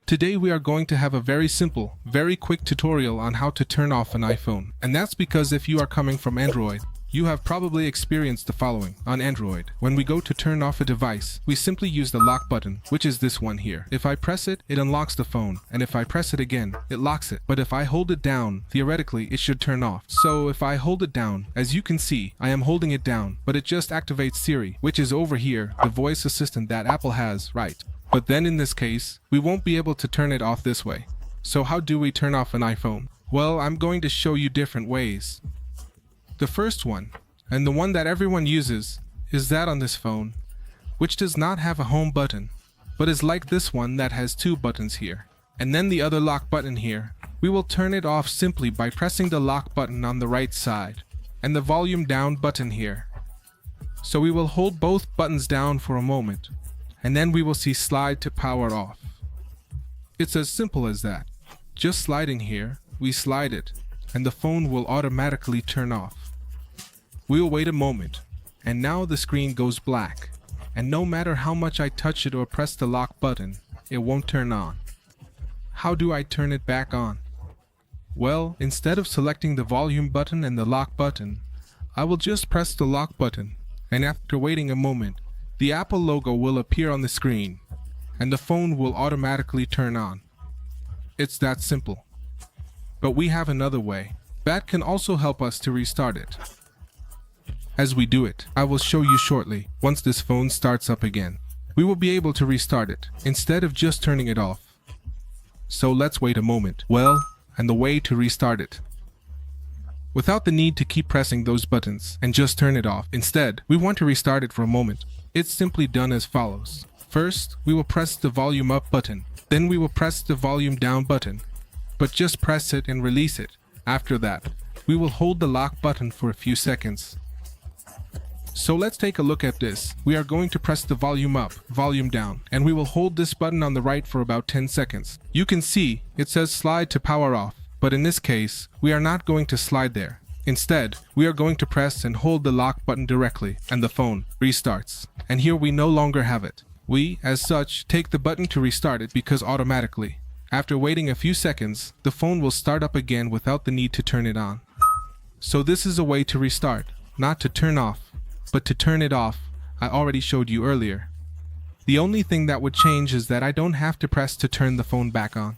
Today we are going to have a very simple, very quick tutorial on how to turn off an iPhone. And that's because if you are coming from Android, you have probably experienced the following. On Android, when we go to turn off a device, we simply use the lock button, which is this one here. If I press it, it unlocks the phone, and if I press it again, it locks it. But if I hold it down, theoretically, it should turn off. So if I hold it down, as you can see, I am holding it down, but it just activates Siri, which is over here, the voice assistant that Apple has, right? But then in this case, we won't be able to turn it off this way. So how do we turn off an iPhone? Well, I'm going to show you different ways. The first one, and the one that everyone uses, is that on this phone, which does not have a home button, but is like this one that has two buttons here. And then the other lock button here. We will turn it off simply by pressing the lock button on the right side, and the volume down button here. So we will hold both buttons down for a moment, and then we will see slide to power off. It's as simple as that. Just sliding here, we slide it, and the phone will automatically turn off. We'll wait a moment, and now the screen goes black, and no matter how much I touch it or press the lock button, it won't turn on. How do I turn it back on? Well, instead of selecting the volume button and the lock button, I will just press the lock button, and after waiting a moment, the Apple logo will appear on the screen, and the phone will automatically turn on. It's that simple. But we have another way that can also help us to restart it. As we do it, I will show you shortly. Once this phone starts up again, we will be able to restart it instead of just turning it off. So let's wait a moment. Well, and the way to restart it, without the need to keep pressing those buttons and just turn it off. Instead, we want to restart it for a moment. It's simply done as follows. First, we will press the volume up button. Then we will press the volume down button. But just press it and release it. After that, we will hold the lock button for a few seconds. So let's take a look at this. We are going to press the volume up, volume down, and we will hold this button on the right for about 10 seconds. You can see it says slide to power off, but in this case, we are not going to slide there. Instead, we are going to press and hold the lock button directly, and the phone restarts. And here we no longer have it. We, as such, take the button to restart it because automatically, after waiting a few seconds, the phone will start up again without the need to turn it on. So this is a way to restart, not to turn off, but to turn it off. I already showed you earlier. The only thing that would change is that I don't have to press to turn the phone back on.